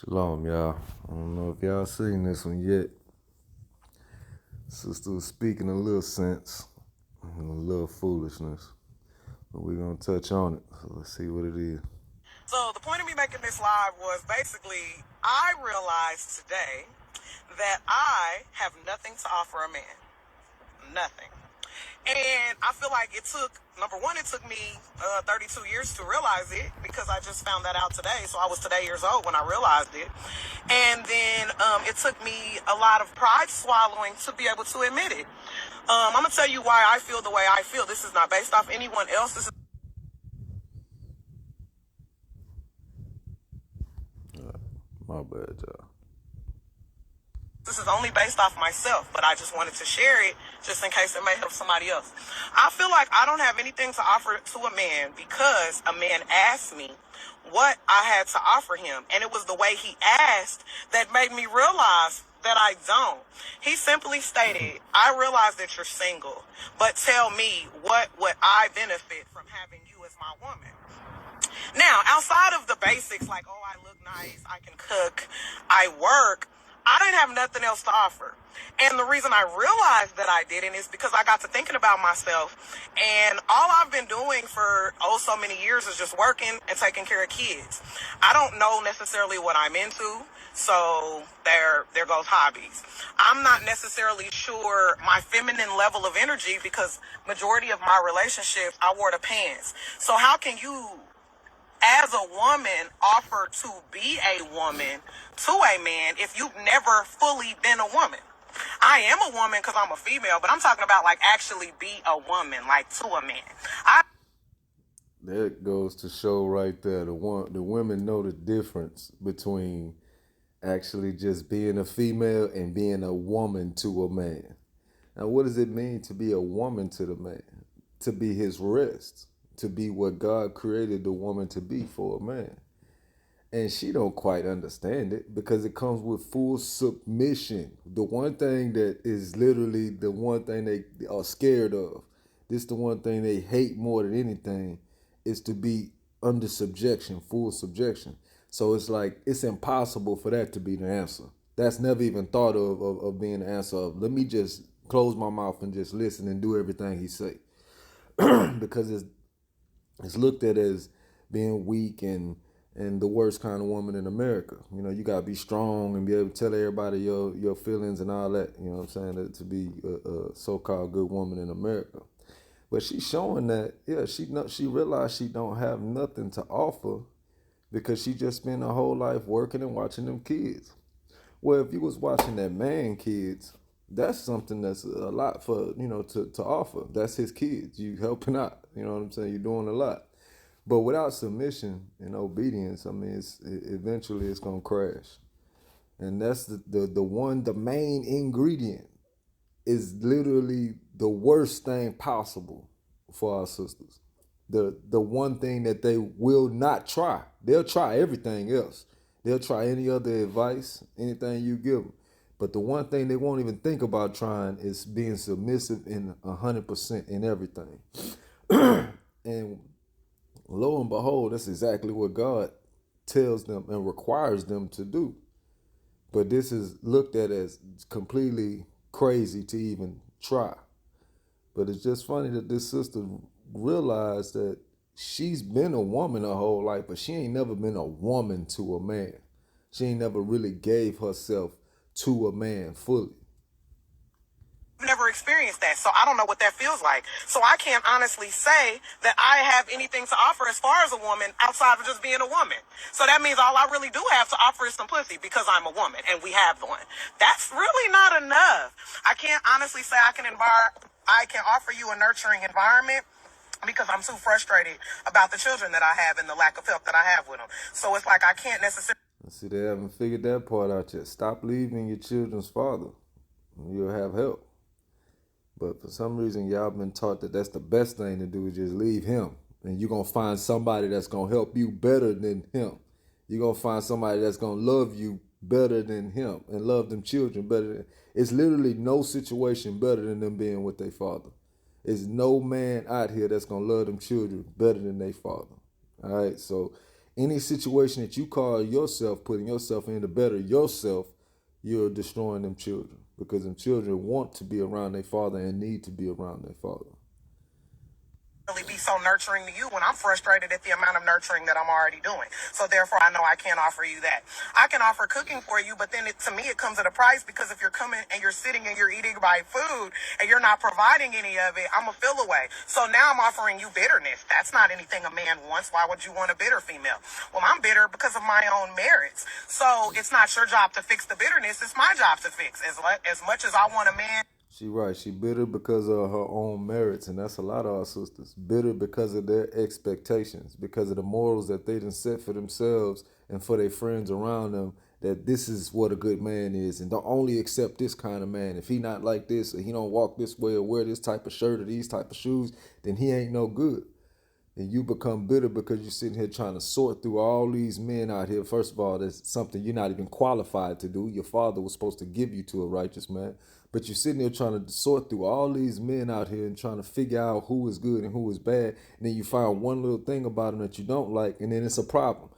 Shalom, y'all. I don't know if y'all seen this one yet. Sister was speaking a little sense and a little foolishness, but we're gonna touch on it. So let's see what it is. So the point of me making this live was basically I realized today that I have nothing to offer a man. Nothing. And I feel like it took, number one, it took me 32 years to realize it because I just found that out today. So I was today years old when I realized it. And then it took me a lot of pride swallowing to be able to admit it. I'm going to tell you why I feel the way I feel. This is not based off anyone else. This is My bad, y'all. This is only based off myself, but I just wanted to share it just in case it may help somebody else. I feel like I don't have anything to offer to a man because a man asked me what I had to offer him. And it was the way he asked that made me realize that I don't. He simply stated, I realize that you're single, but tell me what would I benefit from having you as my woman? Now, outside of the basics, like, oh, I look nice, I can cook, I work, I didn't have nothing else to offer. And the reason I realized that I didn't is because I got to thinking about myself. And all I've been doing for, so many years is just working and taking care of kids. I don't know necessarily what I'm into. So there goes hobbies. I'm not necessarily sure my feminine level of energy because majority of my relationships, I wore the pants. So how can you as a woman offer to be a woman to a man if you've never fully been a woman? I am a woman because I'm a female, but I'm talking about like actually be a woman, like to a man. That goes to show right there. The women know the difference between actually just being a female and being a woman to a man. Now, what does it mean to be a woman to the man? To be his rest, to be what God created the woman to be for a man. And she don't quite understand it because it comes with full submission. The one thing that is literally the one thing they are scared of, this the one thing they hate more than anything, is to be under subjection, full subjection. So it's like it's impossible for that to be the answer. That's never even thought of being the answer of let me just close my mouth and just listen and do everything he say. Because it's looked at as being weak and the worst kind of woman in America. You know, you gotta be strong and be able to tell everybody your feelings and all that. You know what I'm saying? To be a so-called good woman in America. But she's showing that, yeah, she realized she don't have nothing to offer because she just spent her whole life working and watching them kids. Well, if you was watching that man kids, that's something that's a lot for, to offer. That's his kids. You helping out. You know what I'm saying? You're doing a lot. But without submission and obedience, I mean, eventually it's gonna crash. And that's the main ingredient is literally the worst thing possible for our sisters. The one thing that they will not try. They'll try everything else. They'll try any other advice, anything you give them. But the one thing they won't even think about trying is being submissive in 100% in everything. And lo and behold, that's exactly what God tells them and requires them to do. But this is looked at as completely crazy to even try. But it's just funny that this sister realized that she's been a woman her whole life, but she ain't never been a woman to a man. She ain't never really gave herself to a man fully. Never experienced that, so I don't know what that feels like. So I can't honestly say that I have anything to offer as far as a woman outside of just being a woman. So that means all I really do have to offer is some pussy because I'm a woman and we have one. That's really not enough. I can't honestly say I can offer you a nurturing environment because I'm too frustrated about the children that I have and the lack of help that I have with them. So it's like I can't necessarily. See, they haven't figured that part out yet. Stop leaving your children's father. You'll have help. But for some reason, y'all been taught that that's the best thing to do is just leave him. And you're going to find somebody that's going to help you better than him. You're going to find somebody that's going to love you better than him and love them children better than. It's literally no situation better than them being with their father. There's no man out here that's going to love them children better than their father. All right, so Any situation that you call yourself putting yourself in to better yourself, you're destroying them children, because them children want to be around their father and need to be around their father. Really be so nurturing to you when I'm frustrated at the amount of nurturing that I'm already doing. So therefore, I know I can't offer you that. I can offer cooking for you, but then to me, it comes at a price, because if you're coming and you're sitting and you're eating my food and you're not providing any of it, I'm a feel away. So now I'm offering you bitterness. That's not anything a man wants. Why would you want a bitter female? Well, I'm bitter because of my own merits. So it's not your job to fix the bitterness. It's my job to fix. As much as I want a man. She right. She bitter because of her own merits, and that's a lot of our sisters. Bitter because of their expectations, because of the morals that they done set for themselves and for their friends around them, that this is what a good man is, and don't only accept this kind of man. If he not like this, or he don't walk this way, or wear this type of shirt or these type of shoes, then he ain't no good. And you become bitter because you're sitting here trying to sort through all these men out here. First of all, that's something you're not even qualified to do. Your father was supposed to give you to a righteous man. But you're sitting there trying to sort through all these men out here and trying to figure out who is good and who is bad. And then you find one little thing about them that you don't like, and then it's a problem.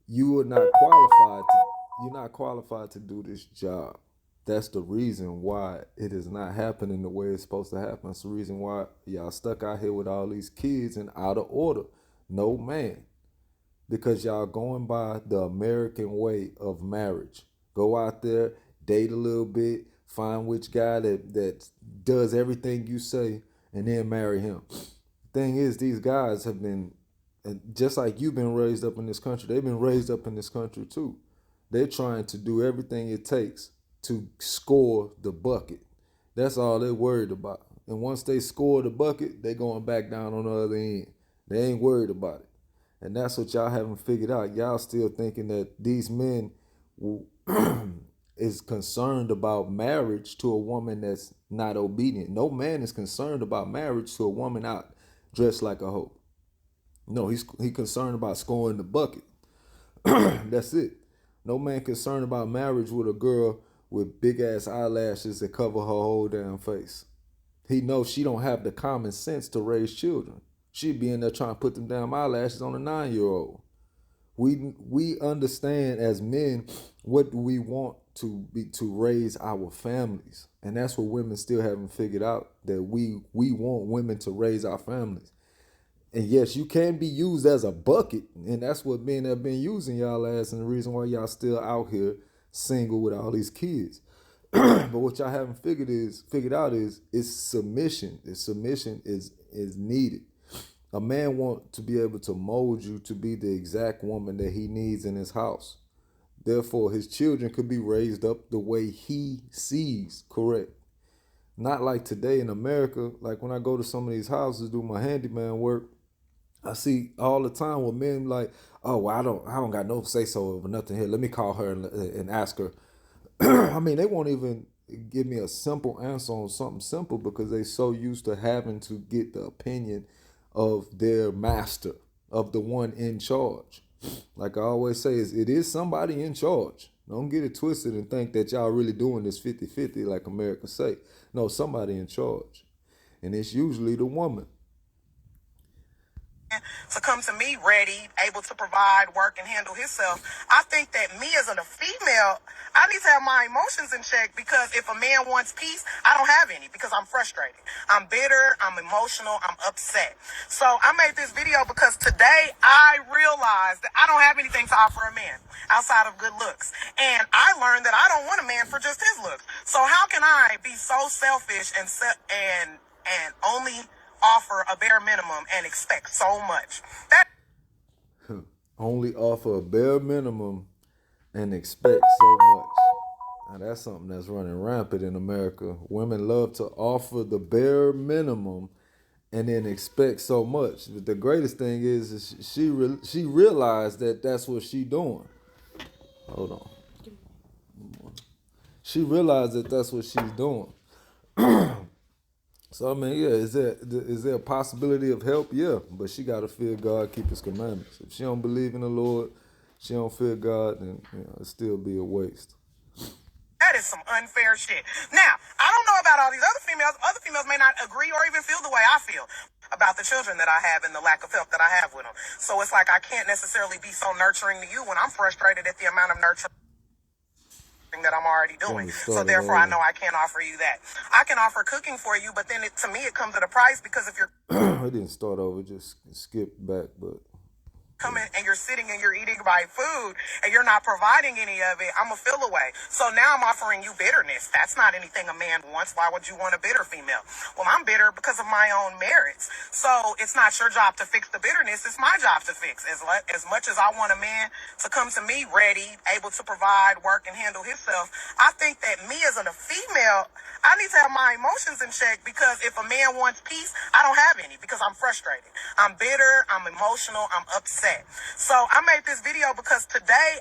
You are not qualified to, you're not qualified to do this job. That's the reason why it is not happening the way it's supposed to happen. It's the reason why y'all stuck out here with all these kids and out of order. No man. Because y'all going by the American way of marriage. Go out there, date a little bit, find which guy that does everything you say, and then marry him. Thing is, these guys have been, just like you've been raised up in this country, they've been raised up in this country too. They're trying to do everything it takes to score the bucket. That's all they're worried about. And once they score the bucket, they're going back down on the other end. They ain't worried about it. And that's what y'all haven't figured out. Y'all still thinking that these men is concerned about marriage to a woman that's not obedient. No man is concerned about marriage to a woman out dressed like a hoe. No, he's concerned about scoring the bucket. That's it. No man concerned about marriage with a girl with big ass eyelashes that cover her whole damn face. He knows she don't have the common sense to raise children. She'd be in there trying to put them damn eyelashes on a 9-year-old. We understand as men what do we want to raise our families, and that's what women still haven't figured out, that we want women to raise our families. And yes, you can be used as a bucket, and that's what men have been using y'all as, and the reason why y'all still out here single with all these kids. But what y'all haven't figured out is submission. Submission is needed. A man wants to be able to mold you to be the exact woman that he needs in his house. Therefore, his children could be raised up the way he sees correct. Not like today in America. Like when I go to some of these houses, do my handyman work, I see all the time where men like, oh, well, I don't got no say so over nothing here. Let me call her and ask her. I mean, they won't even give me a simple answer on something simple because they so used to having to get the opinion of their master, of the one in charge. Like I always say, it is somebody in charge. Don't get it twisted and think that y'all really doing this 50-50 like America say. No, somebody in charge. And it's usually the woman. To come to me ready, able to provide, work, and handle himself. I think that me as a female, I need to have my emotions in check, because if a man wants peace, I don't have any, because I'm frustrated. I'm bitter, I'm emotional, I'm upset. So I made this video because today I realized that I don't have anything to offer a man outside of good looks. And I learned that I don't want a man for just his looks. So how can I be so selfish and only offer a bare minimum and expect so much? That only offer a bare minimum and expect so much. Now that's something that's running rampant in America. Women love to offer the bare minimum and then expect so much. But the greatest thing is she realized that that's what she doing. Hold on. She realized that that's what she's doing. So, I mean, yeah, is there a possibility of help? Yeah, but she got to fear God, keep his commandments. If she don't believe in the Lord, she don't fear God, then it'll still be a waste. That is some unfair shit. Now, I don't know about all these other females. Other females may not agree or even feel the way I feel about the children that I have and the lack of help that I have with them. So it's like I can't necessarily be so nurturing to you when I'm frustrated at the amount of nurturing that I'm already doing. So therefore, I know I can't offer you that. I can offer cooking for you, but then to me, it comes at a price because if you're I didn't start over, just skip back, but coming and you're sitting and you're eating my food and you're not providing any of it, I'm a feel away. So now I'm offering you bitterness. That's not anything a man wants. Why would you want a bitter female? Well, I'm bitter because of my own merits. So it's not your job to fix the bitterness. It's my job to fix. As much as I want a man to come to me ready, able to provide, work, and handle himself, I think that me as a female, I need to have my emotions in check because if a man wants peace, I don't have any because I'm frustrated. I'm bitter. I'm emotional. I'm upset. So I made this video because today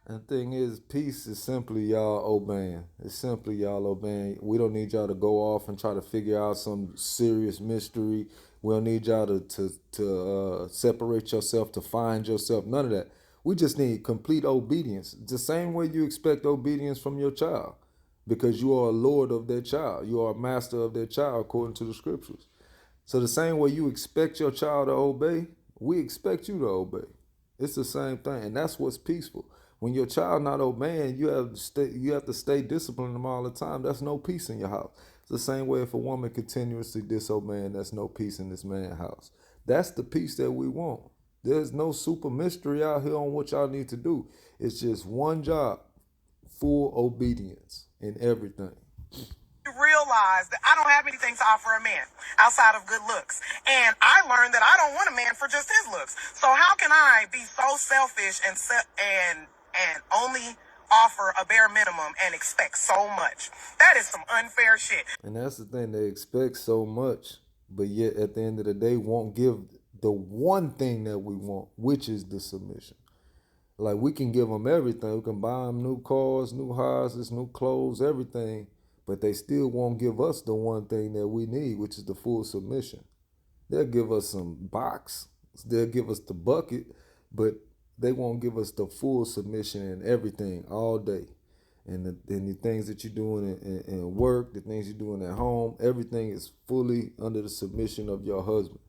the thing is, peace is simply y'all obeying. It's simply y'all obeying. We don't need y'all to go off and try to figure out some serious mystery. We don't need y'all to separate yourself, to find yourself. None of that. We just need complete obedience. The same way you expect obedience from your child, because you are a lord of their child. You are a master of their child according to the scriptures. So the same way you expect your child to obey, we expect you to obey. It's the same thing, and that's what's peaceful. When your child not obeying, you have to stay disciplining them all the time. That's no peace in your house. It's the same way if a woman continuously disobeying, that's no peace in this man's house. That's the peace that we want. There's no super mystery out here on what y'all need to do. It's just one job, full obedience in everything. realize that I don't have anything to offer a man outside of good looks. And I learned that I don't want a man for just his looks. So how can I be so selfish and only offer a bare minimum and expect so much? That is some unfair shit. And that's the thing, they expect so much, but yet at the end of the day won't give the one thing that we want, which is the submission. Like, we can give them everything. We can buy them new cars, new houses, new clothes, everything, but they still won't give us the one thing that we need, which is the full submission. They'll give us some box, they'll give us the bucket, but they won't give us the full submission and everything all day. And the things that you're doing in work, the things you're doing at home, everything is fully under the submission of your husband.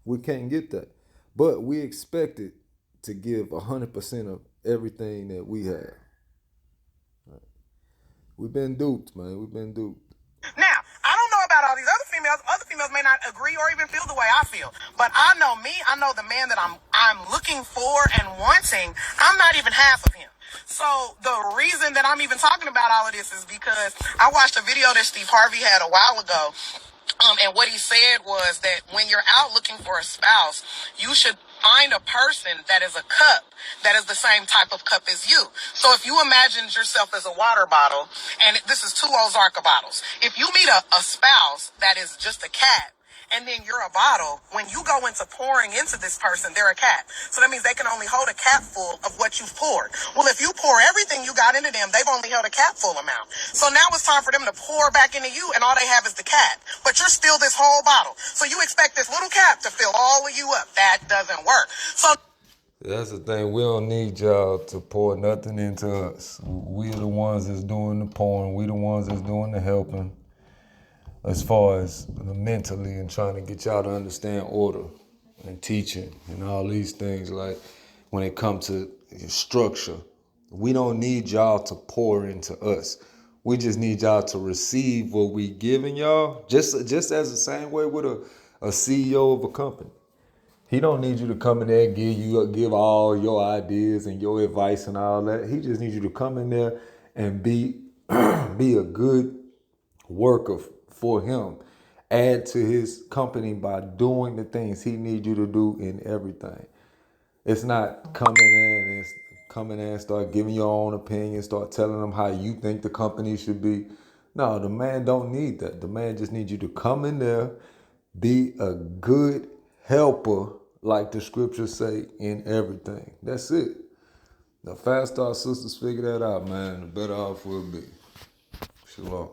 We can't get that. But we expect it to give 100% of everything that we have. We've been duped, man. We've been duped. Now, I don't know about all these other females. Other females may not agree or even feel the way I feel. But I know me. I know the man that I'm looking for and wanting. I'm not even half of him. So the reason that I'm even talking about all of this is because I watched a video that Steve Harvey had a while ago. And what he said was that when you're out looking for a spouse, you should find a person that is a cup that is the same type of cup as you. So if you imagine yourself as a water bottle, and this is 2 Ozarka bottles, if you meet a spouse that is just a cap, and then you're a bottle, when you go into pouring into this person, they're a cap. So that means they can only hold a cap full of what you've poured. Well, if you pour everything you got into them, they've only held a cap full amount. So now it's time for them to pour back into you, and all they have is the cap. But you're still this whole bottle. So you expect this little cap to fill all of you up. That doesn't work. So that's the thing. We don't need y'all to pour nothing into us. We are the ones that's doing the pouring. We the ones that's doing the helping, as far as mentally and trying to get y'all to understand order and teaching and all these things. Like, when it comes to structure, we don't need y'all to pour into us. We just need y'all to receive what we giving y'all, just as the same way with a CEO of a company. He don't need you to come in there and give all your ideas and your advice and all that. He just needs you to come in there and be a good worker for him. Add to his company by doing the things he needs you to do in everything. It's not coming in and start giving your own opinion, start telling them how you think the company should be. No, the man don't need that. The man just needs you to come in there, be a good helper, like the scriptures say, in everything. That's it. The faster our sisters figure that out, man, the better off we'll be. Shalom.